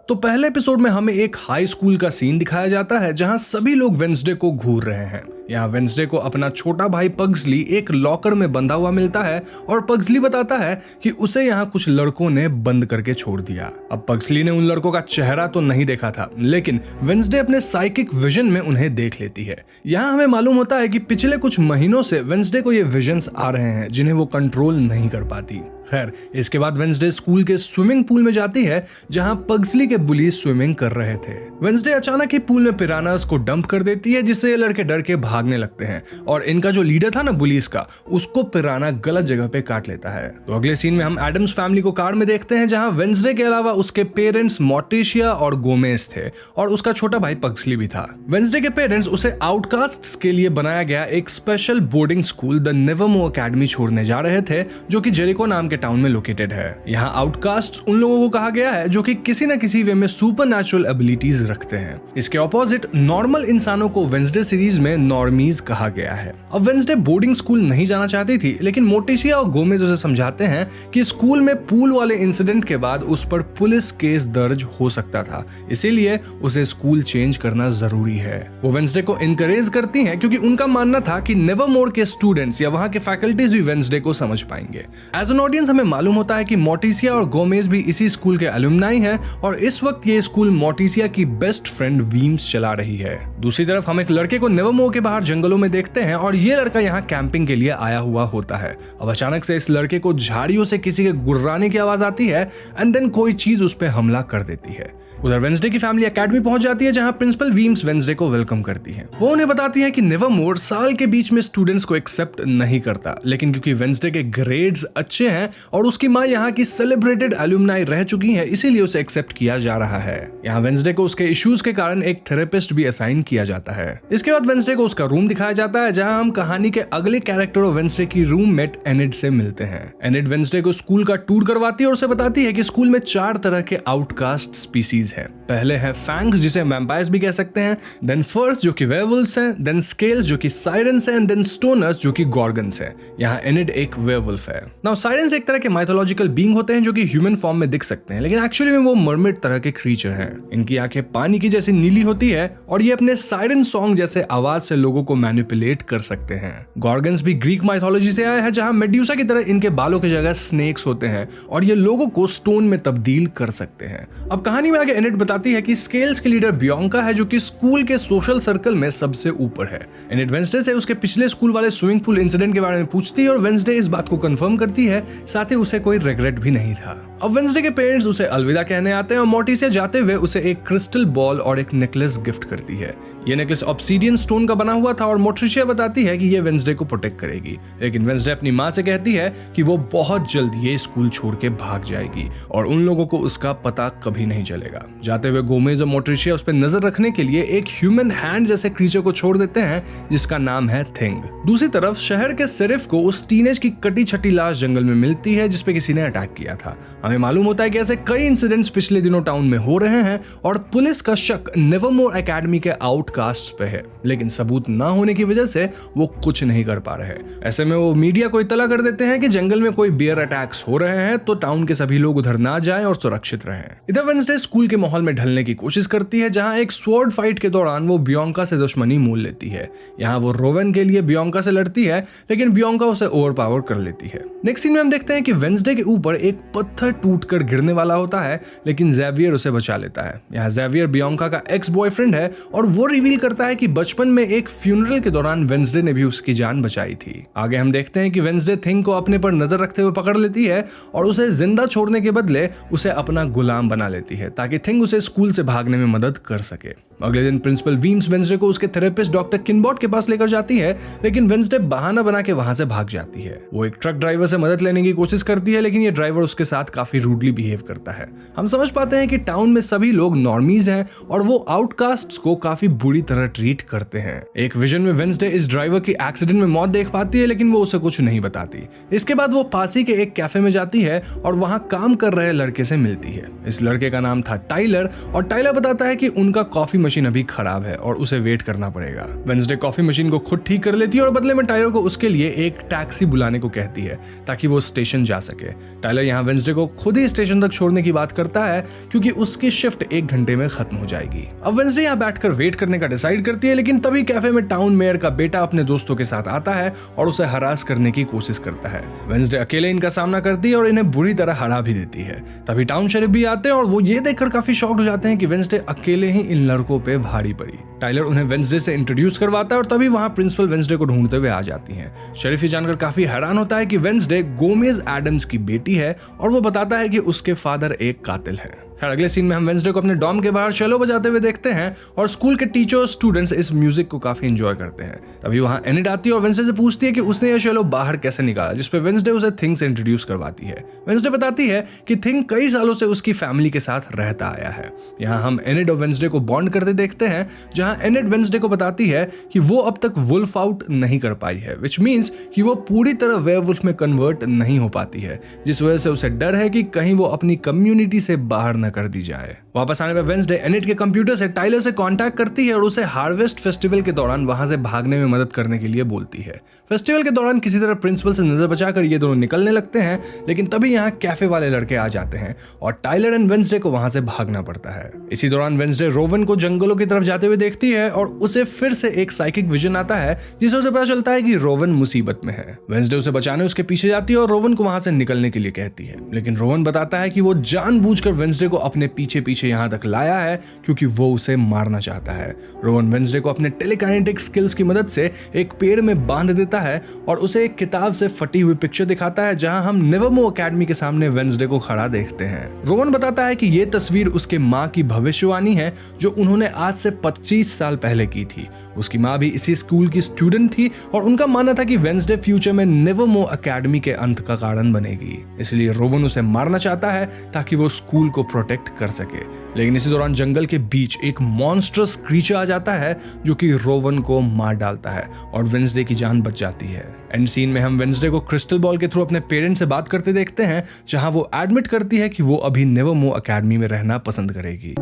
तो पहले एपिसोड में हमें एक हाई स्कूल का सीन दिखाया जाता है जहां सभी लोग वेंसडे को घूर रहे हैं। यहाँ वेंसडे को अपना छोटा भाई पग्सली एक लॉकर में बंधा हुआ मिलता है और पग्सली बताता है कि उसे यहाँ कुछ लड़कों ने बंद करके छोड़ दिया। अब पग्सली ने उन लड़कों का चेहरा तो नहीं देखा था, लेकिन वेंसडे अपने साइकिक विजन में उन्हें देख लेती है। यहाँ हमें मालूम होता है कि पिछले कुछ महीनों से वेंसडे को ये विजन्स आ रहे हैं जिन्हें वो कंट्रोल नहीं कर पाती। खैर, इसके बाद वेंसडे स्कूल के स्विमिंग पूल में जाती है जहां पग्सली के बुली स्विमिंग कर रहे थे। वेंसडे अचानक ही पूल में पिरानास को डंप कर देती है जिससे ये लड़के डर के भागने लगते हैं और इनका जो लीडर था ना बुलीस का, उसको पिराना गलत जगह पे काट लेता है। तो अगले सीन में हम एडम्स फैमिली को कार में देखते हैं जहां वेंसडे के अलावा उसके पेरेंट्स मोर्टिशिया और गोमेज थे और उसका छोटा भाई पग्सली भी था। वेंसडे के पेरेंट्स उसे आउटकास्ट्स के लिए बनाया गया एक special boarding school the Nevermore academy छोड़ने जा रहे थे जो कि जेरिको नाम के टाउन में लोकेटेड है। यहाँ आउटकास्ट्स उन लोगों को कहा गया है जो कि किसी न किसी वे में सुपरनैचुरल एबिलिटीज रखते हैं। इसके ऑपोजिट नॉर्मल इंसानों को वेंसडे सीरीज में नॉर्मीज कहा गया है। अब वेंसडे बोर्डिंग स्कूल नहीं जाना चाहती थी, लेकिन मोर्टिशिया और गोमेज उसे समझाते हैं कि स्कूल में पूल वाले इंसिडेंट के बाद उस पर पुलिस केस दर्ज हो सकता था, इसीलिए उसे स्कूल चेंज करना जरूरी है। वो वेंसडे को इनकरेज करती हैं क्योंकि उनका मानना था कि नेवरमोर के स्टूडेंट्स या वहां के फैकल्टीज भी वेंसडे को समझ पाएंगे। एज एन ऑडियंस हमें मालूम होता है कि मोर्टिशिया और गोमेज भी इसी स्कूल के अलुमनाई हैं और इस वक्त ये स्कूल मोर्टिशिया की बेस्ट फ्रेंड वीम्स चला रही है। दूसरी तरफ हम एक लड़के को नेवरमोर के बाहर जंगलों में देखते हैं और ये लड़का यहाँ कैंपिंग के लिए आया हुआ होता है। अब अचानक से इस लड़के को झाड़ियों से किसी के गुर्राने की आवाज आती है एंड देन कोई चीज उस पर हमला कर देती है। उधर वेंसडे की फैमिली एकेडमी पहुंच जाती है जहां प्रिंसिपल वीम्स वेंसडे को वेलकम करती है। वो उन्हें बताती है कि नेवरमोर साल के बीच में स्टूडेंट्स को एक्सेप्ट नहीं करता, लेकिन क्योंकि वेंसडे के ग्रेड्स अच्छे हैं और उसकी माँ यहाँ की सेलिब्रेटेड एल्यूमनाई रह चुकी है, इसीलिए उसे एक्सेप्ट किया जा रहा है। यहाँ वेंसडे को उसके इश्यूज के कारण एक थेरेपिस्ट भी असाइन किया जाता है। इसके बाद वेंसडे को उसका रूम दिखाया जाता है जहां हम कहानी के अगले कैरेक्टर ऑफ वेंसडे की रूममेट एनिड से मिलते हैं। एनिड वेंसडे को स्कूल का टूर करवाती है और उसे बताती है कि स्कूल में 4 तरह के आउटकास्ट स्पीसीज हैं। पहले है फैंग्स जिसे वैम्पायर्स भी कह सकते हैं, देन फर्स जो कि वेयरवुल्व्स हैं, देन स्केल्स जो कि साइरेंस हैं, देन स्टोनर्स जो कि गॉर्गन्स हैं। यहाँ एनिड एक वेयरवुल्फ है। नाउ साइरेंस एक तरह के माइथोलॉजिकल बीइंग होते हैं जो कि ह्यूमन फॉर्म में दिख सकते हैं, लेकिन एक्चुअली में वो मर्मेड तरह के क्रीचर हैं। इनकी आंखें पानी की जैसी नीली होती है और ये अपने साइरन सॉन्ग जैसे आवाज से लोगों को मैनिपुलेट कर सकते हैं। गॉर्गन्स भी ग्रीक माइथोलॉजी से आए हैं जहां मेड्यूसा की तरह इनके बालों की जगह स्नेक्स होते हैं और ये लोगों को स्टोन में तब्दील कर सकते हैं। अब कहानी में आगे एनिड बताती है कि स्केल्स की लीडर बियांका है जो कि स्कूल के सोशल सर्कल में सबसे ऊपर है। एनिड वेंसडे से उसके पिछले स्कूल वाले स्विमिंग पूल इंसिडेंट के बारे में पूछती है और वेंसडे इस बात को कंफर्म करती है, साथ ही उसे कोई रिग्रेट भी नहीं था। अब वेंसडे के पेरेंट्स उसे अलविदा कहने आते हैं और मोर्टिशिया जाते हुए उसे एक क्रिस्टल बॉल और एक नेकलेस गिफ्ट करती है। ये नेकलेस ऑब्सीडियन स्टोन का बना हुआ था और मोर्टिशिया बताती है कि ये वेंसडे को प्रोटेक्ट करेगी, लेकिन वेंसडे अपनी माँ से कहती है कि वो बहुत जल्द ये स्कूल छोड़ के भाग जाएगी और उन लोगों को उसका पता कभी नहीं चलेगा। जाते हुए गोमेज और मोर्टिशिया उस पर नजर रखने के लिए एक ह्यूमन हैंड जैसे क्रीचर को छोड़ देते हैं जिसका नाम है थिंग। दूसरी तरफ शहर के शेरिफ को उस टीनेज की कटी छटी लाश जंगल में मिलती है जिसपे किसी ने अटैक किया था। हमें मालूम होता है कि ऐसे कई इंसिडेंट्स पिछले दिनों टाउन में हो रहे हैं और पुलिस का शक नेवरमोर एकेडमी के आउटकास्ट पे है, लेकिन सबूत ना होने की वजह से वो कुछ नहीं कर पा रहे। ऐसे में वो मीडिया को इत्तला कर देते हैं कि जंगल में कोई बियर अटैक्स हो रहे हैं तो टाउन के सभी लोग उधर ना जाएं और सुरक्षित रहें। इधर वेंसडे स्कूल के माहौल में ढलने की कोशिश करती है जहां एक स्वॉर्ड फाइट के दौरान वो बियांका से दुश्मनी मोल लेती है। यहाँ वो रोवेन के लिए बियांका से लड़ती है, लेकिन बियांका उसे ओवरपावर कर लेती है। नेक्स्ट सीन में हम देखते हैं कि वेंसडे के ऊपर एक पत्थर टूटकर गिरने वाला होता है, लेकिन ज़ेवियर उसे बचा लेता है। यहाँ ज़ेवियर बियांका का एक्स बॉयफ्रेंड है और वो रिवील करता है कि बचपन में एक फ्यूनरल के दौरान वेंसडे ने भी उसकी जान बचाई थी। आगे हम देखते हैं कि वेंसडे थिंग को अपने पर नजर रखते हुए पकड़ लेती है और उसे जिंदा छोड़ने के बदले उसे अपना गुलाम बना लेती है ताकि थिंग उसे स्कूल से भागने में मदद कर सके। अगले दिन प्रिंसिपल वीम्स वेंसडे को उसके थेरेपिस्ट डॉक्टर किनबॉट के पास लेकर जाती है, लेकिन वेंसडे बहाना बना के वहां से भाग जाती है। वो एक ट्रक ड्राइवर से मदद लेने की कोशिश करती है, लेकिन ये ड्राइवर उसके साथ काफी रूडली बिहेव करता है। हम समझ पाते हैं कि टाउन में सभी लोग नॉर्मीज हैं और वो आउटकास्ट्स को काफी बुरी तरह ट्रीट करते हैं। एक विजन में वेंसडे इस ड्राइवर की एक्सीडेंट में मौत देख पाती है, लेकिन वो उसे कुछ नहीं बताती। इसके बाद वो पासी के एक कैफे में जाती है और वहां काम कर रहे लड़के से मिलती है। इस लड़के का नाम था टाइलर और टाइलर बताता है कि उनका कॉफी मशीन अभी खराब है और उसे वेट करना पड़ेगा। वेंसडे कॉफी मशीन को खुद ठीक कर लेती है और बदले में टाइलर को उसके लिए एक टैक्सी बुलाने को कहती है ताकि वो स्टेशन जा सके। टाइलर यहाँ वेंसडे को खुद ही स्टेशन तक छोड़ने की बात करता है क्योंकि उसकी शिफ्ट 1 घंटे में खत्म हो जाएगी। अब वेंसडे यहाँ बैठकर वेट करने का डिसाइड करती है, लेकिन तभी कैफे में टाउन मेयर का बेटा अपने दोस्तों के साथ आता है और उसे हरास करने की कोशिश करता है। वेंसडे अकेले इनका सामना करती है और इन्हें बुरी तरह हरा भी देती है। तभी टाउन शेरिफ भी आते हैं और वो ये देखकर काफी शॉक्ड हो जाते हैं कि वेंसडे अकेले ही इन लड़कों पे भारी पड़ी। टाइलर उन्हें वेंसडे से इंट्रोड्यूस करवाता है और तभी वहां प्रिंसिपल वेंसडे को ढूंढते हुए आ जाती हैं। शेरिफ ये जानकर काफी हैरान होता है कि वेंसडे गोमेज एडम्स की बेटी है और वो बताता है कि उसके फादर एक कातिल है। खैर अगले सीन में हम वेंसडे को अपने डॉर्म के बाहर चेलो बजाते हुए देखते हैं और स्कूल के टीचर और स्टूडेंट्स इस म्यूजिक को काफी एंजॉय करते हैं। तभी वहां एनिड आती है और वेंसडे से पूछती है कि उसने ये चेलो बाहर कैसे निकाला, जिसपे वेंसडे उसे थिंग से इंट्रोड्यूस करवाती है। वेंसडे बताती है कि थिंग कई सालों से उसकी फैमिली के साथ रहता आया है। यहाँ हम एनिड और वेंसडे को बॉन्ड करते देखते हैं, जहां एनिड वेंसडे को बताती है कि वो अब तक वुल्फ आउट नहीं कर पाई है, विच मीन्स कि वो पूरी तरह वेयरवुल्फ में कन्वर्ट नहीं हो पाती है, जिस वजह से उसे डर है कि कहीं वो अपनी कम्युनिटी से बाहर न कर दी जाए। वापस आने पर वेंसडे एनिड के कंप्यूटर से टाइलर से कांटेक्ट करती है और उसे हार्वेस्ट फेस्टिवल के दौरान वहां से भागने में मदद करने के लिए बोलती है। फेस्टिवल के दौरान किसी तरह प्रिंसिपल से नजर बचाकर ये दोनों निकलने लगते हैं, लेकिन तभी यहाँ कैफे वाले लड़के आ जाते हैं और टाइलर एंड वेंसडे को वहां से भागना पड़ता है। इसी दौरान वेंसडे रोवन को जंगलों की तरफ जाते हुए देखती है और उसे फिर से एक साइकिक विजन आता है, जिससे उसे पता चलता है कि रोवन मुसीबत में है। वेंसडे उसे बचाने उसके पीछे जाती है और रोवन को वहां से निकलने के लिए कहती है, लेकिन रोवन बताता है कि वो जानबूझकर वेंसडे को अपने पीछे यहाँ तक लाया है क्योंकि वो उसे मारना चाहता है। रोवन वेंसडे को अपने टेलीकाइनेटिक स्किल्स की मदद से एक पेड़ में बांध देता है और उसे एक किताब से फटी हुई पिक्चर दिखाता है, जहां हम नेवरमोर एकेडमी के सामने वेंसडे को खड़ा देखते हैं। रोवन बताता है कि ये तस्वीर उसके माँ की भविष्यवाणी है जो उन्होंने आज से 25 साल पहले की थी। उसकी माँ भी इसी स्कूल की स्टूडेंट थी और उनका मानना था कि वेंसडे फ्यूचर में नेवरमोर एकेडमी के अंत का कारण बनेगी, इसलिए रोवन उसे मारना चाहता है ताकि वो स्कूल को प्रोटेक्ट कर सके। लेकिन इसी दौरान जंगल के बीच एक मॉन्स्टरस क्रीचर आ जाता है जो कि रोवन को मार डालता है और वेंसडे की जान बच जाती है। एंड सीन में हम वेंसडे को क्रिस्टल बॉल के थ्रू अपने पेरेंट्स से बात करते देखते हैं, जहां वो एडमिट करती है कि वो अभी नेवरमोर एकेडमी में रहना पसंद करेगी।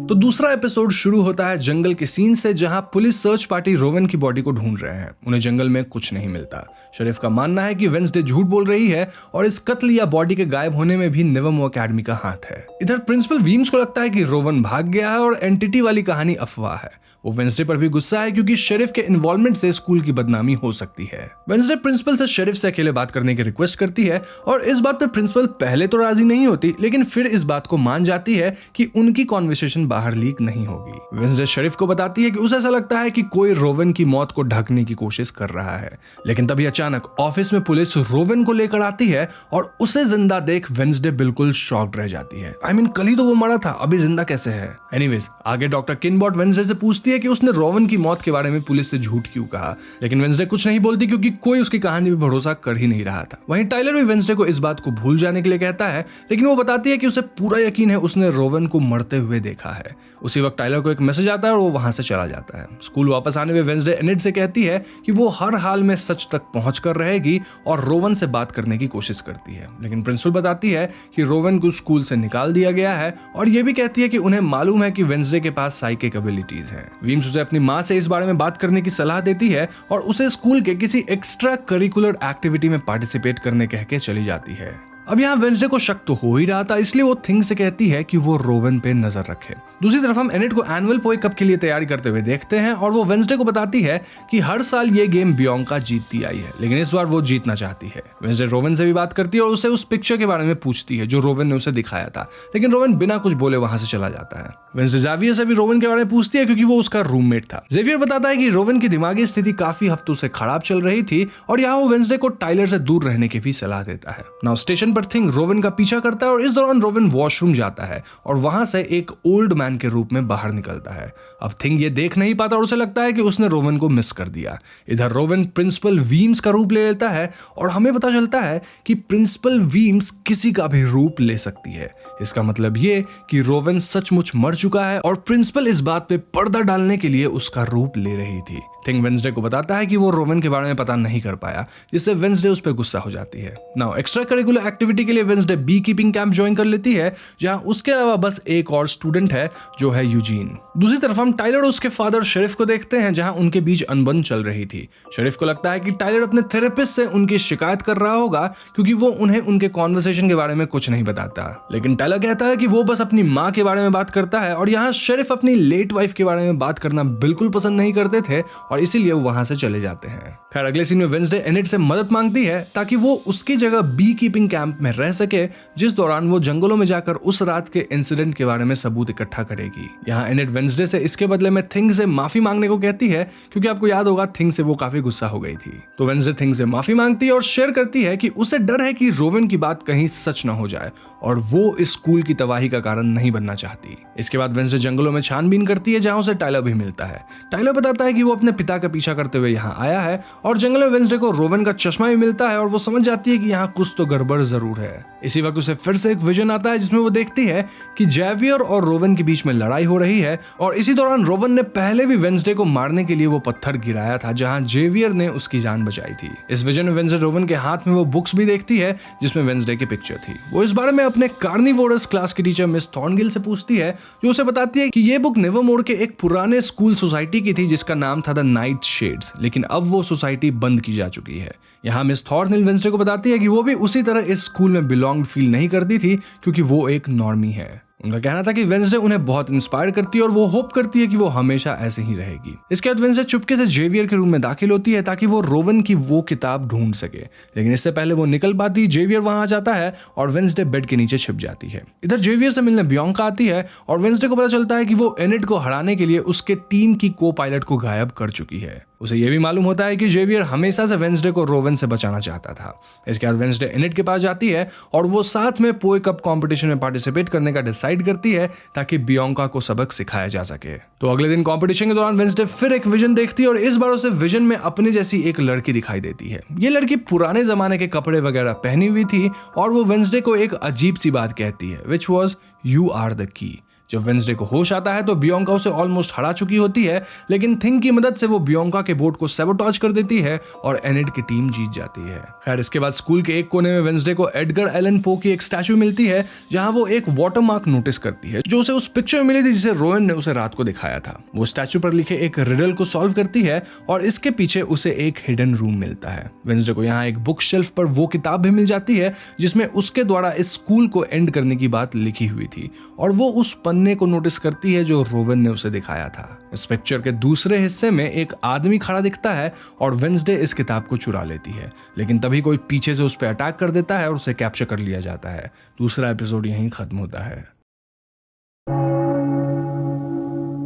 तो दूसरा एपिसोड शुरू होता है जंगल के सीन से, जहां पुलिस सर्च पार्टी रोवन की बॉडी को ढूंढ रहे हैं। उन्हें जंगल में कुछ नहीं मिलता। शेरिफ का मानना है कि वेंसडे झूठ बोल रही है और इस कत्ल या बॉडी के गायब होने में भी नेवरमोर एकेडमी का हाथ है। इधर प्रिंसिपल वीम्स को लगता है कि रोवन भाग गया है और एंटिटी वाली कहानी अफवाह है। वो वेंसडे पर भी गुस्सा है क्योंकि शेरिफ के इन्वॉल्वमेंट से स्कूल की बदनामी हो सकती है। वेंसडे प्रिंसिपल से शेरिफ से अकेले बात करने की रिक्वेस्ट करती है और इस बात पर प्रिंसिपल पहले तो राजी नहीं होती, लेकिन फिर इस बात को मान जाती है कि उनकी कॉन्वर्सेशन बाहर लीक नहीं होगी। वेंसडे शेरिफ को बताती है कि उसे ऐसा लगता है कि कोई रोवन की मौत को ढकने की कोशिश कर रहा है, लेकिन तभी अचानक ऑफिस में पुलिस रोवन को लेकर आती है और उसे जिंदा देख वेंसडे बिल्कुल शॉक्ड रह जाती है। I mean, कल ही तो वो मरा था, अभी जिंदा कैसे है? एनीवेज, आगे डॉक्टर किनबॉट वेंसडे से पूछती है कि उसने रोवन की मौत के बारे में पुलिस से झूठ क्यों कहा, लेकिन वेंसडे कुछ नहीं बोलती क्योंकि कोई उसकी कहानी पे भरोसा कर ही नहीं रहा था। वहीं टाइलर भी वेंसडे को इस बात को भूल जाने के लिए कहता है, लेकिन वो बताती है कि उसे पूरा यकीन है उसने रोवन को मरते हुए देखा है। उसी वक्त टाइलर को एक मैसेज आता है और वो वहां से चला जाता है। स्कूल वापस आने में वेंसडे एनिड से कहती है कि वो हर हाल में सच तक पहुंचकर रहेगी और रोवन से बात करने की कोशिश करती है, लेकिन प्रिंसिपल बताती है कि रोवन को स्कूल से निकाल दिया गया है और ये भी कहती है कि उन्हें मालूम है कि वेंसडे के पास साइकिक एबिलिटीज हैं। वीम्स उसे अपनी माँ से इस बारे में बात करने की सलाह देती है और उसे स्कूल के किसी एक्स्ट्रा करिकुलर एक्टिविटी में पार्टिसिपेट करने कह के चली जाती है। अब यहाँ वेंसडे को शक तो हो ही रहा था, इसलिए वो थिंग से कहती है कि वो रोवन पे नजर रखे। दूसरी तरफ हम एनिड को एनुअल पोए कप के लिए तैयारी करते हुए देखते हैं और वो वेंसडे को बताती है कि हर साल ये गेम बियॉन्का जीतती आई है, लेकिन इस बार वो जीतना चाहती है। वेंसडे रोवन से भी बात करती है और उसे उस पिक्चर के बारे में पूछती है जो रोवन ने उसे दिखाया था, लेकिन रोवन बिना कुछ बोले वहां से चला जाता है। वेंसडे ज़ेवियर से भी रोवन के बारे में पूछती है क्योंकि वो उसका रूममेट था। ज़ेवियर बताता है कि रोवन की दिमागी स्थिति काफी हफ्तों से खराब चल रही थी और यहाँ वो वेंसडे को टाइलर से दूर रहने की भी सलाह देता है। नाउ स्टेशन पर थिंग रोवन का पीछा करता है और इस दौरान रोवन वॉशरूम जाता है और वहां से एक ओल्ड मैन के रूप में बाहर निकलता है। अब थिंग ये देख नहीं पाता और उसे लगता है कि उसने रोवन को मिस कर दिया। इधर रोवन प्रिंसिपल वीम्स का रूप ले लेता है और हमें पता चलता है कि प्रिंसिपल वीम्स किसी का भी रूप ले सकती है। इसका मतलब ये कि रोवन सचमुच मर चुका है और प्रिंसिपल इस बात पे पर्दा डालने के लिए उसका रूप ले रही थी। थिंग वेंसडे को बताता है कि वो रोवन के बारे में पता नहीं कर पाया, जिससे वेंसडे उस पर गुस्सा हो जाती है। नाउ एक्स्ट्रा करिकुलर एक्टिविटी के लिए Wednesday beekeeping camp join कर लेती है, जहां उसके अलावा बस एक और स्टूडेंट है जो है यूजीन। दूसरी तरफ हम टाइलर और उसके फादर शेरिफ को देखते हैं, जहां उनके बीच अनबन चल रही थी। शेरिफ को लगता है कि टाइलर अपने थेरेपिस्ट से उनकी शिकायत कर रहा होगा क्योंकि वो उन्हें उनके कॉन्वर्सेशन के बारे में कुछ नहीं बताता, लेकिन टाइलर कहता है कि वो बस अपनी माँ के बारे में बात करता है और यहाँ शेरिफ अपनी लेट वाइफ के बारे में बात करना बिल्कुल पसंद नहीं करते थे और इसीलिए वो वहां से चले जाते हैं। खैर अगले सीन में वेंसडे एनिट से मदद मांगती है ताकि वो उसकी जगह बी कीपिंग कैंप में रह सके, जिस दौरान वो जंगलों में जाकर उस रात के इंसिडेंट के बारे में सबूत इकट्ठा करेगी। यहाँ एनिट वेंसडे से इसके बदले में थिंग से माफी मांगने को कहती है, क्योंकि आपको याद होगा थिंग से वो काफी गुस्सा हो गई थी। तो वेंसडे थिंग से माफी मांगती है और शेयर करती है कि उसे डर है कि रोवन की बात कहीं सच न हो जाए और वो इस स्कूल की तबाही का कारण नहीं बनना चाहती। इसके बाद वेंसडे जंगलों में छानबीन करती है, जहां उसे टाइलर भी मिलता है। टाइलर बताता है कि वो अपने पिता का पीछा करते हुए यहाँ आया है और जंगल में वेंसडे को रोवन का चश्मा भी मिलता है और वो समझ जाती है कि यहाँ कुछ तो गड़बड़ जरूर है। इसी वक्त उसे फिर से एक विजन आता है जिसमें वो देखती है कि जेवियर और रोवन के बीच में लड़ाई हो रही है और इसी दौरान रोवन ने पहले भी वेंसडे को मारने के लिए वो पत्थर गिराया था, जहां जेवियर ने उसकी जान बचाई थी। इस विजन में वेंसडे रोवन के हाथ में वो बुक्स भी देखती है जिसमें वेंसडे की पिक्चर थी। वो इस बारे में अपने कार्निवोरस क्लास की टीचर मिस थॉर्नगिल से पूछती है, जो उसे बताती है कि ये बुक नेवरमोर के एक पुराने स्कूल सोसाइटी की थी जिसका नाम था द नाइट शेड्स, लेकिन अब वो सोसाइटी बंद की जा चुकी है। यहाँ मिस थॉर्नहिल वेंसडे को बताती है कि वो भी उसी तरह इस स्कूल में बिलोंग फील नहीं करती थी क्योंकि वो एक नॉर्मी है। उनका कहना था कि वेंसडे उन्हें बहुत इंस्पायर करती है और वो होप करती है कि वो हमेशा ऐसे ही रहेगी। इसके बाद वेंसडे चुपके से जेवियर के रूम में दाखिल होती है ताकि वो रोवन की वो किताब ढूंढ सके, लेकिन इससे पहले वो निकल पाती जेवियर वहां आ जाता है और वेंसडे बेड के नीचे छिप जाती है। इधर जेवियर से मिलने बियॉन्का आती है और वेंसडे को पता चलता है कि वो एनिट को हराने के लिए उसके टीम की को पायलट को गायब कर चुकी है। उसे यह भी मालूम होता है कि जेवियर हमेशा से वेंसडे को रोवन से बचाना चाहता था। इसके बाद वेंसडे एनिट के पास जाती है और वो साथ में पोए कप कंपटीशन में पार्टिसिपेट करने का डिसाइड करती है ताकि बियॉन्का को सबक सिखाया जा सके। तो अगले दिन कंपटीशन के दौरान वेंसडे फिर एक विजन देखती है और इस बार उसे विजन में अपने जैसी एक लड़की दिखाई देती है। ये लड़की पुराने जमाने के कपड़े वगैरह पहनी हुई थी और वो वेंसडे को एक अजीब सी बात कहती है, which was you are the key. जब वेंसडे को होश आता है तो बियॉन्का उसे ऑलमोस्ट हरा चुकी होती है, लेकिन थिंग की मदद से वो बियॉन्का के बोट को सैबोटाज कर देती है और एनिट की टीम जीत जाती है। खैर इसके बाद स्कूल के एक कोने में वेंसडे को एडगर एलन पो की एक स्टैचू मिलती है, जहां वो एक वाटरमार्क नोटिस करती है जो उसे उस पिक्चर में मिली थी जिसे रोवन ने उसे रात को दिखाया था। वो स्टैचू पर लिखे एक रिडल को सॉल्व करती है और इसके पीछे उसे एक हिडन रूम मिलता है। वेंसडे को यहाँ एक बुक शेल्फ पर वो किताब भी मिल जाती है जिसमें उसके द्वारा इस स्कूल को एंड करने की बात लिखी हुई थी और वो उस पन्ने को नोटिस करती है जो रोवन ने उसे दिखाया था। इस पिक्चर के दूसरे हिस्से में एक आदमी खड़ा दिखता है और वेंसडे इस किताब को चुरा लेती है, लेकिन तभी कोई पीछे से उस पर अटैक कर देता है और उसे कैप्चर कर लिया जाता है। दूसरा एपिसोड यहीं खत्म होता है।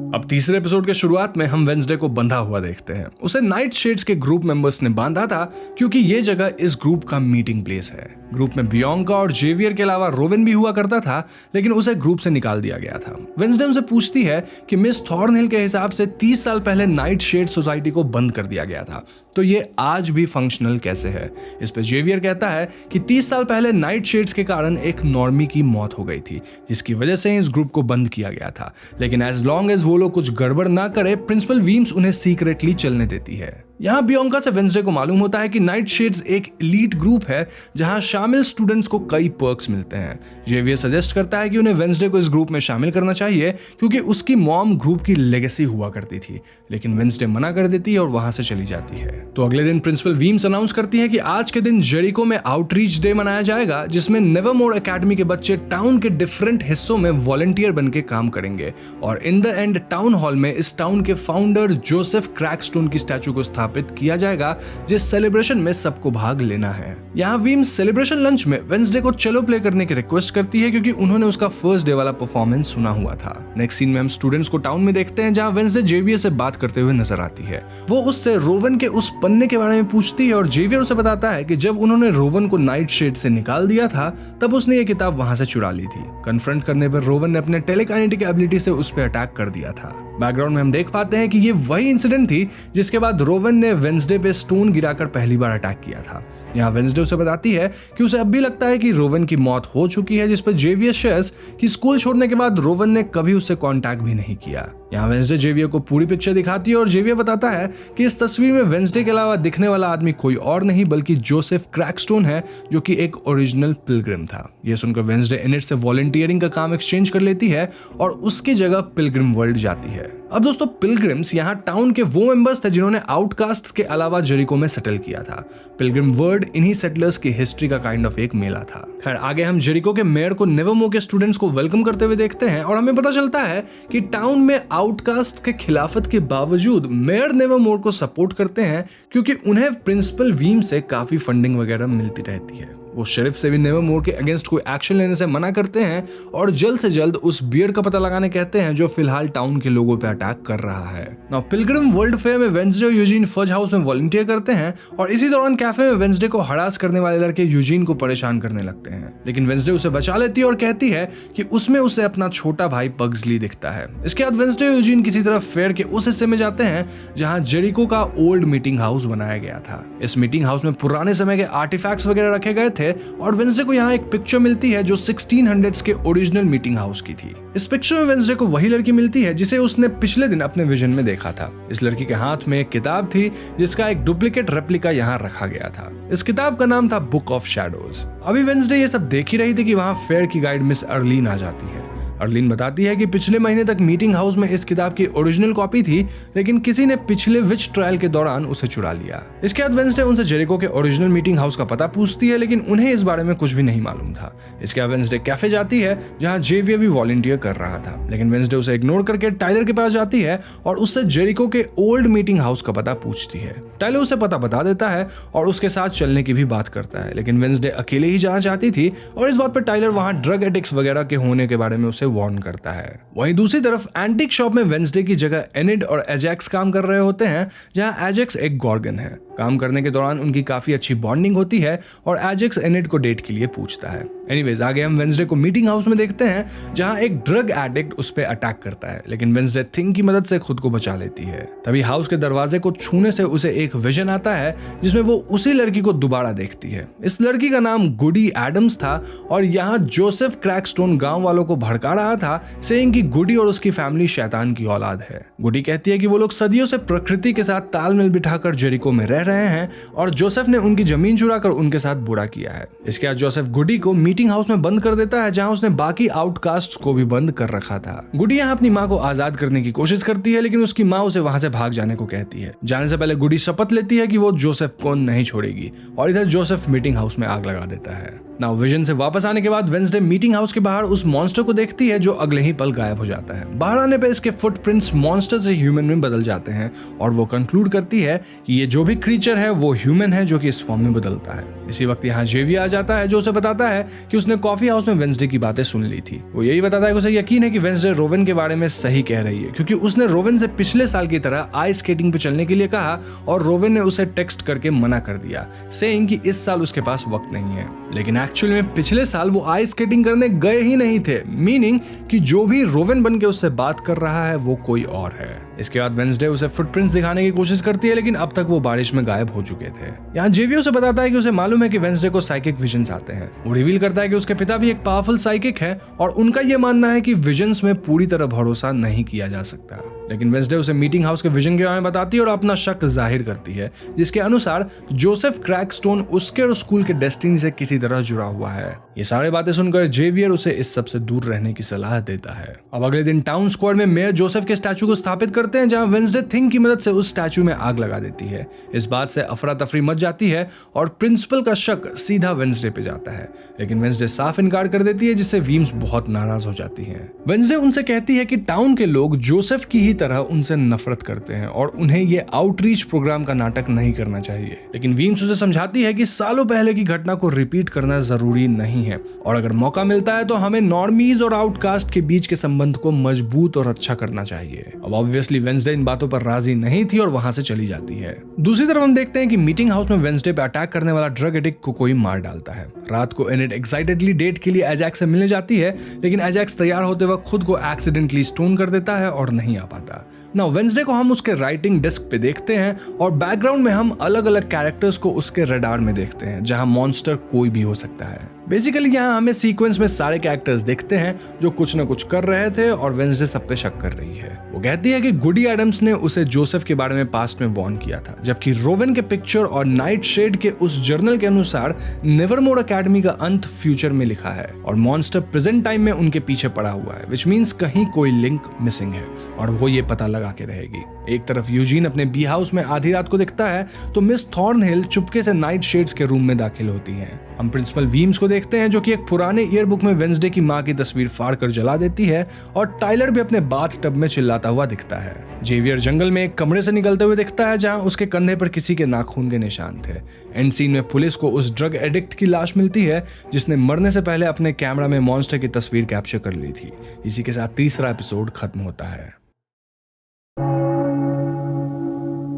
अब तीसरे एपिसोड के शुरुआत में हम वेंसडे को बंधा हुआ देखते हैं। उसे नाइट शेड्स के ग्रुप मेंबर्स ने बांधा था क्योंकि ये जगह इस ग्रुप का मीटिंग प्लेस है। ग्रुप में बियॉन्का और जेवियर के अलावा रोवन भी हुआ करता था, लेकिन उसे ग्रुप से निकाल दिया गया था। वेंसडे उनसे पूछती है कि मिस थॉर्नहिल के हिसाब से 30 साल पहले नाइट शेड सोसाइटी को बंद कर दिया गया था, तो ये आज भी फंक्शनल कैसे है। इस पे जेवियर कहता है कि 30 साल पहले नाइट शेड्स के कारण एक नॉर्मी की मौत हो गई थी, जिसकी वजह से इस ग्रुप को बंद किया गया था, लेकिन एज लॉन्ग एज वो लोग कुछ गड़बड़ ना करे, प्रिंसिपल वीम्स उन्हें सीक्रेटली चलने देती है। यहाँ बियॉन्का से वेंसडे को मालूम होता है कि नाइट शेड्स एक एलीट ग्रुप है जहां शामिल स्टूडेंट्स को कई पर्क्स मिलते हैं। जेवियर सजेस्ट करता है कि उन्हें वेंसडे को इस ग्रुप में शामिल करना चाहिए क्योंकि उसकी मॉम ग्रुप की लेगेसी हुआ करती थी, लेकिन वेंसडे मना कर देती है और वहां से चली जाती है। तो अगले दिन प्रिंसिपल वीम्स अनाउंस करती है कि आज के दिन जेरिको में आउटरीच डे मनाया जाएगा, जिसमें नेवरमोर एकेडमी के बच्चे टाउन के डिफरेंट हिस्सों में वॉलंटियर बन के काम करेंगे और in the end town hall में इस टाउन के फाउंडर जोसेफ क्रैकस्टोन की स्टैचू को स्थापित किया जाएगा, जिस सेलिब्रेशन में सबको भाग लेना है। यहाँ वीम्स सेलिब्रेशन लंच में वेंसडे को चलो प्ले करने की रिक्वेस्ट करती है क्योंकि उन्होंने उसका फर्स्ट डे वाला परफॉर्मेंस सुना हुआ था। नेक्स्ट सीन में हम स्टूडेंट्स को टाउन में देखते हैं जहाँ वेंसडे जेवियर से बात करते हुए नजर आती है। वो उससे रोवन के उस पन्ने के बारे में पूछती है और जेवियर उसे बताता है कि जब उन्होंने रोवन को नाइट शेड से निकाल दिया था तब उसने ये किताब वहां से चुरा ली थी। कन्फ्रंट करने पर रोवन ने अपने टेलीकाइनेटिक एबिलिटी से उस पर अटैक कर दिया था। बैकग्राउंड में हम देख पाते हैं कि ये वही इंसिडेंट थी जिसके बाद रोवन ने वेंसडे पे स्टोन गिराकर पहली बार अटैक किया था। यहाँ वेंसडे उसे बताती है कि उसे अब भी लगता है कि रोवन की मौत हो चुकी है, जिस पर जेवियर शेयर्स कि स्कूल छोड़ने के बाद रोवन ने कभी उससे कांटेक्ट भी नहीं किया। यहाँ वेंसडे जेवियर को पूरी पिक्चर दिखाती है और जेवियर बताता है कि इस तस्वीर में वेंसडे के अलावा दिखने वाला आदमी कोई और नहीं बल्कि जोसेफ क्रैकस्टोन है, जो कि एक ओरिजिनल पिलग्रिम था। यह सुनकर वेंसडे एनिट से वॉलंटियरिंग का काम एक्सचेंज कर लेती है और उसकी जगह पिलग्रिम वर्ल्ड जाती है। अब दोस्तों, पिलग्रिम्स यहाँ टाउन के वो मेंबर्स थे जिन्होंने आउटकास्ट्स के अलावा जेरिको में सेटल किया था। पिलग्रिम वर्ल्ड इन्हीं सेटलर्स की हिस्ट्री का काइंड ऑफ एक मेला था। खैर, आगे हम जेरिको के मेयर को नेवरमोर के स्टूडेंट्स को वेलकम करते हुए देखते हैं और हमें पता चलता है कि टाउन में आउटकास्ट के खिलाफत के बावजूद मेयर नेवरमोर को सपोर्ट करते हैं, क्योंकि उन्हें प्रिंसिपल वीम से काफी फंडिंग वगैरह मिलती रहती है। वो शेरिफ से भी नेवरमोर के अगेंस्ट कोई एक्शन लेने से मना करते हैं और जल्द से जल्द उस बियर्ड का पता लगाने कहते हैं जो फिलहाल टाउन के लोगों पे अटैक कर रहा है। नाउ पिलग्रिम वर्ल्ड फेयर में वेंसडे और यूजीन फज हाउस में वॉलंटियर करते हैं और इसी दौरान कैफे में वेंसडे को हरास करने वाले लड़के यूजीन को परेशान करने लगते हैं, लेकिन वेंसडे उसे बचा लेती है और कहती है कि उसमें उसे अपना छोटा भाई पग्सली दिखता है। इसके बाद वेंसडे और यूजीन किसी तरह फेयर के उस हिस्से में जाते हैं जहां जेरिको का ओल्ड मीटिंग हाउस बनाया गया था। इस मीटिंग हाउस में पुराने समय के आर्टिफैक्ट्स वगैरह रखे गए थे और वेंसडे को यहाँ एक पिक्चर मिलती है जो 1600s के ओरिजिनल मीटिंग हाउस की थी। इस पिक्चर में वेंसडे को वही लड़की मिलती है जिसे उसने पिछले दिन अपने विजन में देखा था। इस लड़की के हाथ में एक किताब थी जिसका एक डुप्लीकेट रेप्लिका यहाँ रखा गया था। इस किताब का नाम था बुक ऑफ शैडोज। अभी वेंसडे ये सब देख ही रही थी कि वहाँ फेयर की गाइड मिस अर्लीन आ जाती है। अर्लीन बताती है कि पिछले महीने तक मीटिंग हाउस में इस किताब की ओरिजिनल कॉपी थी, लेकिन किसी ने पिछले विच ट्रायल के दौरान उसे चुरा लिया। इसके बाद वेंसडे उनसे जेरिको के ओरिजिनल मीटिंग हाउस का पता पूछती है, लेकिन उन्हें इस बारे में कुछ भी नहीं मालूम था। इसके बाद वेंसडे कैफे जाती है जहां जेवियर भी वॉलंटियर कर रहा था, लेकिन वेंसडे उसे इग्नोर करके टाइलर के पास जाती है और उससे जेरिको के ओल्ड मीटिंग हाउस का पता पूछती है। टाइलर उसे पता बता देता है और उसके साथ चलने की भी बात करता है, लेकिन वेंसडे अकेले ही जाना चाहती थी और इस बात पर टाइलर वहां ड्रग एडिक्ट्स वगैरह के होने के बारे में उसे वार्न करता है। वहीं दूसरी तरफ एंटीक शॉप में वेंसडे की जगह एनिड और एजेक्स काम कर रहे होते हैं, जहां एजेक्स एक गॉर्गन है। काम करने के दौरान उनकी काफी अच्छी बॉन्डिंग होती है और एजेक्स एनिड को डेट के लिए पूछता है। एनीवेज, आगे हम वेंसडे को मीटिंग हाउस में देखते हैं जहां एक ड्रग एडिक्ट उस पर अटैक करता है, लेकिन वेंसडे थिंग की मदद से खुद को बचा लेती है। तभी हाउस के दरवाजे को छूने से उसे एक विजन आता है जिसमें वो उसी लड़की को दोबारा देखती है। इस लड़की का नाम गुडी एडम्स था और यहाँ जोसेफ क्रैकस्टोन गांव वालों को भड़का रहा था, सेइंग कि गुडी और उसकी फैमिली शैतान की औलाद है। गुडी कहती है कि वो लोग सदियों से प्रकृति के साथ तालमेल बिठाकर जेरिको में रह रहे हैं और जोसेफ ने उनकी जमीन चुराकर उनके साथ बुरा किया है। इसके बाद जोसेफ गुडी को मीटिंग हाउस में बंद कर देता है जहां उसने बाकी आउटकास्ट्स को भी बंद कर रखा था। गुडी यहाँ अपनी माँ को आजाद करने की कोशिश करती है, लेकिन उसकी माँ उसे वहां से भाग जाने को कहती है। जाने से पहले गुडी शपथ लेती है कि वो जोसेफ को नहीं छोड़ेगी और इधर जोसेफ मीटिंग हाउस में आग लगा देता है। नाउ विजन से वापस आने के बाद वेंसडे मीटिंग हाउस के बाहर उस मॉन्स्टर को देखती है जो अगले ही पल गायब हो जाता है। बाहर आने पर इसके फुटप्रिंट्स मॉन्स्टर से ह्यूमन में बदल जाते हैं और वो कंक्लूड करती है कि ये जो भी क्रीचर है वो ह्यूमन है जो कि इस फॉर्म में बदलता है। इसी वक्त यहाँ जेवियर आ जाता है जो उसे बताता है कि उसने कॉफी हाउस में वेंसडे की बातें सुन ली थी। वो यही बताता है कि उसे यकीन है कि वेंसडे रोवन के बारे में सही कह रही है, क्योंकि उसने रोवन से पिछले साल की तरह आइस स्केटिंग पे चलने के लिए कहा और रोवन ने उसे टेक्स्ट करके मना कर दिया, सेइंग कि इस साल उसके पास वक्त नहीं है। लेकिन एक्चुअली में पिछले साल वो आइस स्केटिंग करने गए ही नहीं थे, मीनिंग कि जो भी रोवन बन के उससे बात कर रहा है वो कोई और है। इसके बाद वेंसडे उसे फुटप्रिंट्स दिखाने की कोशिश करती है, लेकिन अब तक वो बारिश में गायब हो चुके थे। यहाँ जेवियर उसे बताता है कि उसे मालूम है कि वेंसडे को साइकिक विजन्स आते हैं। वो रिवील करता है कि उसके पिता भी एक पावरफुल साइकिक है और उनका ये मानना है कि विजन्स में पूरी तरह भरोसा नहीं किया जा सकता। लेकिन वेंसडे उसे मीटिंग हाउस के विजन के बारे में बताती है और अपना शक जाहिर करती है, जिसके अनुसार जोसेफ क्रैकस्टोन उसके और स्कूल के डेस्टिनी से किसी तरह जुड़ा हुआ है। ये सारी बातें सुनकर जेवियर उसे इस सब से दूर रहने की सलाह देता है। अब अगले दिन टाउन स्क्वायर में मेयर जोसेफ के स्टैचू को स्थापित करते हैं, जहां वेंसडे थिंग की मदद से उस स्टैचू में आग लगा देती है। इस बात से अफरा तफरी मच जाती है और प्रिंसिपल का शक सीधा वेंसडे पे जाता है, लेकिन वेंसडे साफ इनकार कर देती है, जिससे वीम्स बहुत नाराज हो जाती है। वेंसडे उनसे कहती है कि टाउन के लोग जोसेफ की ही तरह उनसे नफरत करते हैं और उन्हें ये आउटरीच प्रोग्राम का नाटक नहीं करना चाहिए। लेकिन वीम्स उसे समझाती है कि सालों पहले की घटना को रिपीट करना जरूरी नहीं है और अगर मौका मिलता है तो हमें नॉर्मीज और आउटकास्ट के बीच के संबंध को मजबूत और अच्छा करना चाहिए। अब ऑब्वियसली वेंसडे इन बातों पर राजी नहीं थी और वहां से चली जाती है। दूसरी तरफ हम देखते हैं कि मीटिंग हाउस में वेंसडे पे अटैक करने वाला ड्रग के टिक को कोई मार डालता है। रात को एनिड एक्साइटेडली डेट के लिए एजैक्स से मिलने जाती है, लेकिन एजैक्स तैयार होते वक्त खुद को एक्सीडेंटली स्टोन कर देता है और नहीं आ पाता। नाउ वेंसडे को हम उसके राइटिंग डेस्क पे देखते हैं और बैकग्राउंड में हम अलग अलग कैरेक्टर्स को उसके रडार में देखते हैं, जहां मॉन्स्टर कोई भी हो सकता है। बेसिकली यहाँ हमें सीक्वेंस में सारे कैरेक्टर्स दिखते हैं जो कुछ न कुछ कर रहे थे और वेंसडे सब पे शक कर रही है। वो कहती है कि गुडी एडम्स ने उसे जोसेफ के बारे में पास्ट में वार्न किया था, जबकि रोवन के पिक्चर और नाइट शेड के उस जर्नल के अनुसार नेवरमोर एकेडमी का अंत फ्यूचर में लिखा है और मॉन्स्टर प्रेजेंट टाइम में उनके पीछे पड़ा हुआ है, विच मीन्स कहीं कोई लिंक मिसिंग है और वो ये पता लगा के रहेगी। एक तरफ यूजीन अपने बी हाउस में आधी रात को दिखता है तो मिस थॉर्नहिल चुपके से नाइट शेड्स के रूम में दाखिल होती हैं। हम प्रिंसिपल वीम्स को देखते हैं जो कि एक पुराने ईयरबुक में वेंसडे की मां की तस्वीर फाड़ कर जला देती है और टाइलर भी अपने बाथ टब में चिल्लाता हुआ दिखता है। जेवियर जंगल में एक कमरे से निकलते हुए दिखता है जहां उसके कंधे पर किसी के नाखून के निशान थे। एंड सीन में पुलिस को उस ड्रग एडिक्ट की लाश मिलती है जिसने मरने से पहले अपने कैमरा में मॉन्स्टर की तस्वीर कैप्चर कर ली थी। इसी के साथ तीसरा एपिसोड खत्म होता है।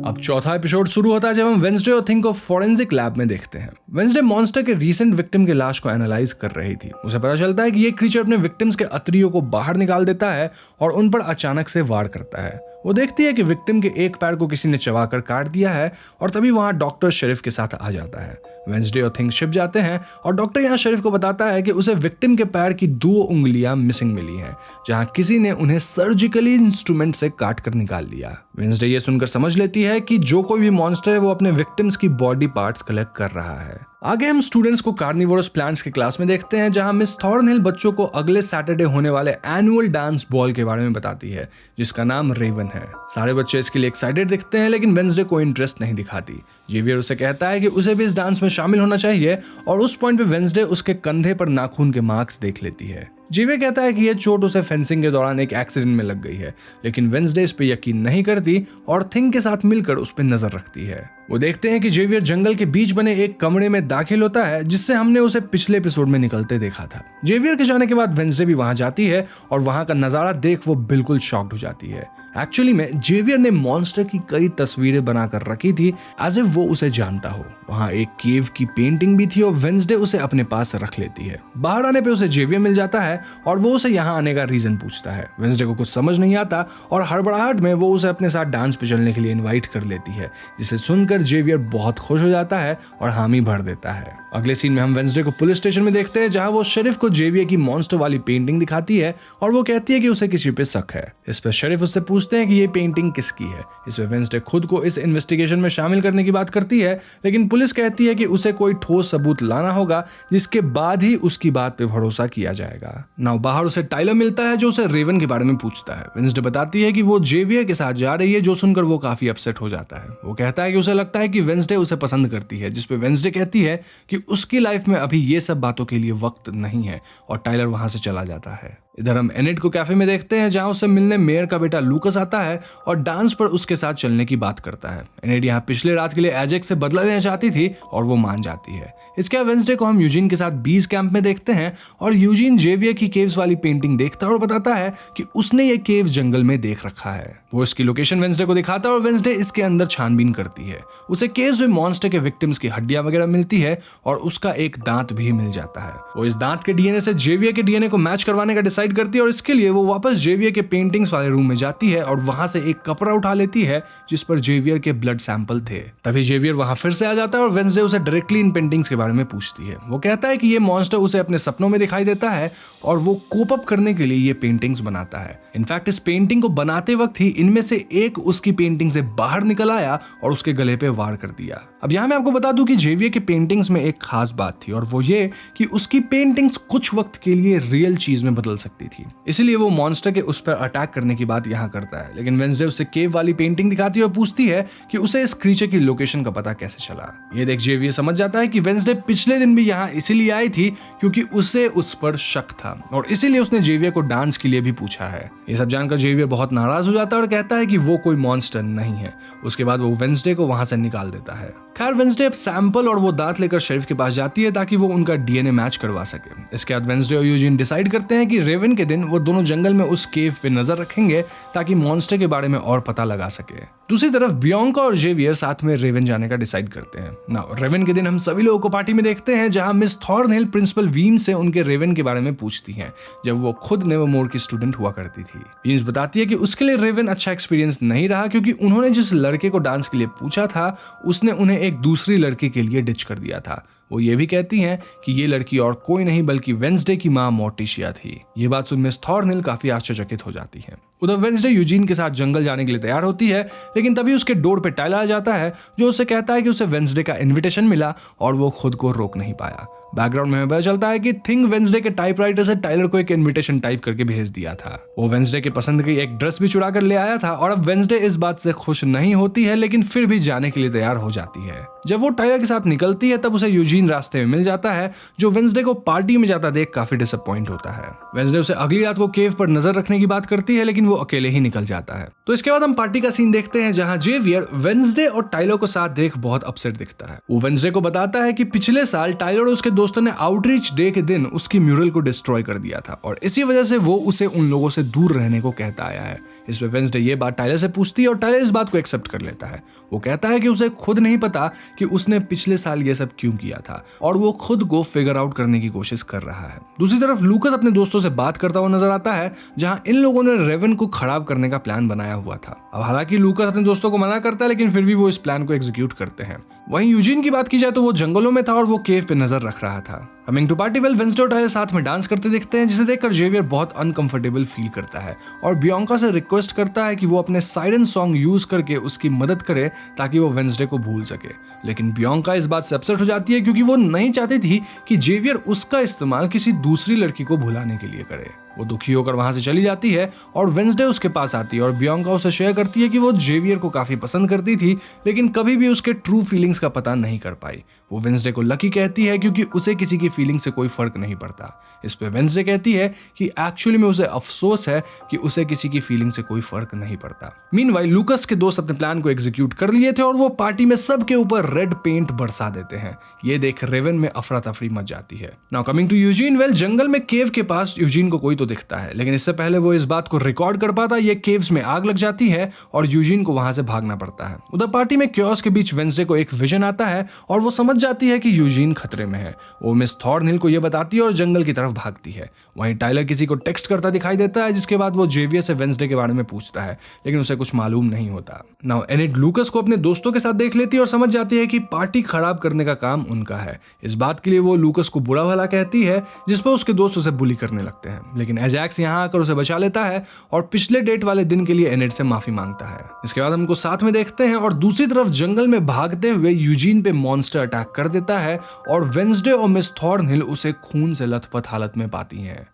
अब चौथा एपिसोड शुरू होता है जब हम वेंसडे और थिंग को फॉरेंसिक लैब में देखते हैं। वेंसडे मॉन्स्टर के रीसेंट विक्टिम के लाश को एनालाइज कर रही थी। उसे पता चलता है कि ये क्रीचर अपने विक्टिम्स के अतरियों को बाहर निकाल देता है और उन पर अचानक से वार करता है। वो देखती है कि विक्टिम के एक पैर को किसी ने चबाकर काट दिया है और तभी वहां डॉक्टर शेरिफ के साथ आ जाता है। वेंसडे और थिंग शिप जाते हैं और डॉक्टर यहाँ शेरिफ को बताता है कि उसे विक्टिम के पैर की 2 उंगलियां मिसिंग मिली हैं, जहां किसी ने उन्हें सर्जिकली इंस्ट्रूमेंट से काट कर निकाल लिया। वेंसडे ये सुनकर समझ लेती है कि जो कोई भी मॉन्स्टर है वो अपने विक्टिम्स की बॉडी पार्ट्स कलेक्ट कर रहा है। आगे हम स्टूडेंट्स को कार्निवोरस प्लांट्स की क्लास में देखते हैं जहां मिस थॉर्नहिल बच्चों को अगले सैटरडे होने वाले एनुअल डांस बॉल के बारे में बताती है जिसका नाम रेवन है। सारे बच्चे इसके लिए एक्साइटेड दिखते हैं लेकिन वेंसडे कोई इंटरेस्ट नहीं दिखाती। जेवियर उसे कहता है कि उसे भी इस डांस में शामिल होना चाहिए और उस पॉइंट पे वेंसडे उसके कंधे पर नाखून के मार्क्स देख लेती है। जेवियर कहता है कि यह चोट उसे फेंसिंग के दौरान एक एक्सीडेंट में लग गई है, लेकिन वेंसडे इस पे यकीन नहीं करती और थिंग के साथ मिलकर उस पर नजर रखती है। वो देखते हैं कि जेवियर जंगल के बीच बने एक कमरे में दाखिल होता है जिससे हमने उसे पिछले एपिसोड में निकलते देखा था। जेवियर के जाने के बाद वेंसडे भी वहां जाती है और वहां का नजारा देख वो बिल्कुल शॉक्ड हो जाती है। एक्चुअली में जेवियर ने मॉन्स्टर की कई तस्वीरें बनाकर रखी थी एज इफ वो उसे जानता हो। वहां एक केव की पेंटिंग भी थी और वेंसडे उसे अपने पास रख लेती है। बाहर आने पे उसे जेवियर मिल जाता है और वो उसे यहाँ आने का रीजन पूछता है। वेंसडे को कुछ समझ नहीं आता और हड़बड़ाहट में वो उसे अपने साथ डांस पे चलने के लिए इन्वाइट कर लेती है, जिसे सुनकर जेवियर बहुत खुश हो जाता है और हामी भर देता है। अगले सीन में हम वेंसडे को पुलिस स्टेशन में देखते हैं जहां वो शेरिफ को जेवियर की मॉन्स्टर वाली पेंटिंग दिखाती है और वो कहती है कि उसे किसी पे शक है। इस पर शेरिफ उससे पूछते हैं कि ये पेंटिंग किसकी है। इस पर वेंसडे खुद को इस इन्वेस्टिगेशन में शामिल करने की बात करती है, लेकिन पुलिस कहती है कि उसे कोई ठोस सबूत लाना होगा जिसके बाद ही उसकी बात पे भरोसा किया जाएगा। नाउ बाहर उसे टाइलर मिलता है जो उसे रेवन के बारे में पूछता है। वेंसडे बताती है कि वो जेवियर के साथ जा रही है, जो सुनकर वो काफी अपसेट हो जाता है। वो कहता है कि उसे लगता है कि वेंसडे उसे पसंद करती है, जिसपे वेंसडे कहती है कि उसकी लाइफ में अभी ये सब बातों के लिए वक्त नहीं है और टाइलर वहां से चला जाता है। इधर हम एनिड को कैफे में देखते हैं जहां उसे मिलने मेयर का बेटा लूकस आता है और डांस पर उसके साथ चलने की बात करता है। एनिड यहाँ पिछले रात के लिए एजेक्स से बदला लेना चाहती थी और वो मान जाती है। इसके बाद वेंसडे को हम यूजीन के साथ बीज कैंप में देखते हैं और यूजीन जेवियर की केव्स वाली पेंटिंग देखता है और बताता है कि उसने ये केव जंगल में देख रखा है। वो इसकी लोकेशन वेंसडे को दिखाता है और वेंसडे इसके अंदर छानबीन करती है। उसे केव्स में मॉन्स्टर के विक्टिम्स की हड्डियां वगैरह मिलती है और उसका एक दांत भी मिल जाता है। वो इस दांत के डीएनए से जेवियर के डीएनए को मैच करवाने का डिसाइड करती है और इसके लिए वो वापस जेवियर के पेंटिंग्स वाले रूम में जाती है और वहां से एक कपड़ा उठा लेती है जिस पर जेवियर के ब्लड सैंपल थे। तभी जेवियर वहां फिर से आ जाता है और वेंसडे उसे डायरेक्टली इन पेंटिंग्स के बारे में पूछती है। वो कहता है कि ये मॉन्स्टर उसे अपने सपनों में दिखाई देता है और वो कोप अप करने के लिए ये पेंटिंग्स बनाता है। इनफैक्ट इस पेंटिंग को बनाते वक्त ही इनमें से एक उसकी पेंटिंग से बाहर निकल आया और उसके गले पे वार कर दिया। अब यहाँ मैं आपको बता दूं कि जेवियर की पेंटिंग्स में एक खास बात थी और वो ये कि उसकी पेंटिंग्स कुछ वक्त के लिए रियल चीज में बदल सकती थी, इसलिए वो मॉन्स्टर के उस पर अटैक करने की बात यहाँ करता है। लेकिन वेंसडे उसे केव वाली पेंटिंग दिखाती है और पूछती है कि उसे इस क्रीचर की लोकेशन का पता कैसे चला। ये देख जेवियर समझ जाता है कि वेंसडे पिछले दिन भी यहाँ इसीलिए आई थी क्योंकि उसे उस पर शक था और इसीलिए उसने जेवियर को डांस के लिए भी पूछा है। ये सब जानकर जेवियर बहुत नाराज हो जाता है और कहता है कि वो कोई मॉन्स्टर नहीं है। उसके बाद वो वेंसडे को वहां से निकाल देता है। खैर वेंसडे अब सैंपल और वो दांत लेकर शेरिफ के पास जाती है ताकि वो उनका डीएनए मैच करवा सके। इसके बाद वेंसडे और यूजीन डिसाइड करते हैं कि रेवन के दिन वो दोनों जंगल में उस केव पे नजर रखेंगे ताकि मॉन्स्टर के बारे में और पता लगा सके। दूसरी तरफ बियांका और जेवियर साथ में रेवन जाने का डिसाइड करते हैं। ना रेवन के दिन हम सभी लोगों को पार्टी में देखते हैं जहां मिस थॉर्नहिल प्रिंसिपल वीन से उनके रेवन के बारे में पूछती हैं जब वो खुद नेवरमोर की स्टूडेंट हुआ करती थी। वीन्स बताती है कि उसके लिए रेवन अच्छा एक्सपीरियंस नहीं रहा क्योंकि उन्होंने जिस लड़के को डांस के लिए पूछा था उसने उन्हें एक दूसरी लड़की के लिए डिच कर दिया था। वो ये भी कहती हैं कि ये लड़की और कोई नहीं बल्कि वेंसडे की मां मोर्टिशिया थी। ये बात सुन मिस थॉर्नहिल काफी आश्चर्यचकित हो जाती है। उधर वेंसडे यूजीन के साथ जंगल जाने के लिए तैयार होती है, लेकिन तभी उसके डोर पे टाइलर आ जाता है जो उससे कहता है कि उसे वेंसडे का इनविटेशन मिला और वो खुद को रोक नहीं पाया। बैकग्राउंड में हमें पता चलता है कि थिंग वेंसडे के टाइपराइटर से टाइलर को एक इनविटेशन टाइप करके भेज दिया था। वो वेंसडे के पसंद की एक ड्रेस भी चुरा कर ले आया था और अब वेंसडे इस बात से खुश नहीं होती है, लेकिन फिर भी जाने के लिए तैयार हो जाती है। जब वो टाइलर के साथ निकलती है तब उसे यूजीन रास्ते में मिल जाता है जो वेंसडे को पार्टी में जाता देख काफी डिसअपॉइंट होता है। वेंसडे उसे अगली रात को केव पर नजर रखने की बात करती है, लेकिन वो अकेले ही निकल जाता है। तो इसके बाद हम पार्टी का सीन देखते हैं जहां जेवियर वेंसडे और टाइलर को साथ देख बहुत अपसेट दिखता है। वो वेंसडे को बताता है कि पिछले साल टाइलर और उसके दोस्तों ने आउटरीच डे के दिन उसकी म्यूरल को डिस्ट्रॉय कर दिया था और इसी वजह से वो उसे उन लोगों से दूर रहने को कहता आया है। इस पे वेंसडे ये बात टाइलर से पूछती है और टाइलर इस बात को एक्सेप्ट कर लेता है। वो कहता है कि उसे खुद नहीं पता कि उसने पिछले साल ये सब क्यों किया था और वो खुद को फिगर आउट करने की कोशिश कर रहा है। दूसरी तरफ लूकस अपने दोस्तों से बात करता हुआ नजर आता है जहां इन लोगों ने रेवन को खराब करने का प्लान बनाया हुआ था। अब हालांकि लूकस अपने दोस्तों को मना करता है, लेकिन फिर भी वो इस प्लान को एग्जीक्यूट करते हैं। वहीं यूजीन की बात की जाए तो वो जंगलों में था और वो केव पे नजर रख रहा था। Coming to party, well Wednesday और टाइलर साथ में डांस करते दिखते हैं जिसे देखकर जेवियर बहुत अनकंफर्टेबल फील करता है और बियांका से रिक्वेस्ट करता है कि वो अपने साइरन सॉन्ग यूज करके उसकी मदद करे ताकि वो वेंसडे को भूल सके। लेकिन बियांका इस बात से अपसेट हो जाती है क्योंकि वो नहीं चाहती थी कि जेवियर उसका इस्तेमाल किसी दूसरी लड़की को भुलाने के लिए करे। वो दुखी होकर वहां से चली जाती है और वेंसडे उसके पास आती है और बियांका उसे शेयर करती है कि वो जेवियर को काफी पसंद करती थी, लेकिन कभी भी उसके ट्रू फीलिंग्स का पता नहीं कर पाई। वो वेंसडे को लकी कहती है क्योंकि उसे किसी की फीलिंग से कोई फर्क नहीं पड़ता। इस पे वेंसडे कहती है कि एक्चुअली में उसे अफसोस है कि उसे किसी की फीलिंग से कोई फर्क नहीं पड़ता। मीनवाइल लूकस के दोस्त अपने प्लान को एग्जीक्यूट कर लिए थे और वो पार्टी में सबके ऊपर रेड पेंट बरसा देते हैं। ये देख रेवन में अफरा तफरी मच जाती है। Now coming to Eugene, well जंगल में केव के पास यूजीन को कोई तो दिखता है, लेकिन इससे पहले वो इस बात को रिकॉर्ड कर पाता ये केव्स में आग लग जाती है और यूजीन को वहां से भागना पड़ता है। उधर पार्टी में क्योस के बीच वेंसडे को एक विजन आता है और वो समझ जाती है कि यूजीन खतरे में है। वो मिस थॉर्नहिल को यह बताती है और जंगल की तरफ भागती है। वहीं टाइलर किसी को टेक्स्ट करता दिखाई देता है, जिसके बाद वो जेवियर से वेंसडे के बारे में पूछता है, लेकिन उसे कुछ मालूम नहीं होता। नाउ एनिड लूकस को अपने दोस्तों के साथ देख लेती है और समझ जाती है कि पार्टी खराब करने का काम उनका है। इस बात के लिए वो लूकस को बुरा भला कहती है, जिस पर उसके दोस्त उसे बुली करने लगते हैं, लेकिन एजैक्स यहाँ आकर उसे बचा लेता है और पिछले डेट वाले दिन के लिए एनिड से माफी मांगता है। इसके बाद हमको साथ में देखते हैं और दूसरी तरफ जंगल में भागते हुए यूजीन पे मॉन्स्टर अटैक कर देता है और वेंसडे और मिस थॉर्नहिल उसे खून से लथपथ हालत में पाती हैं।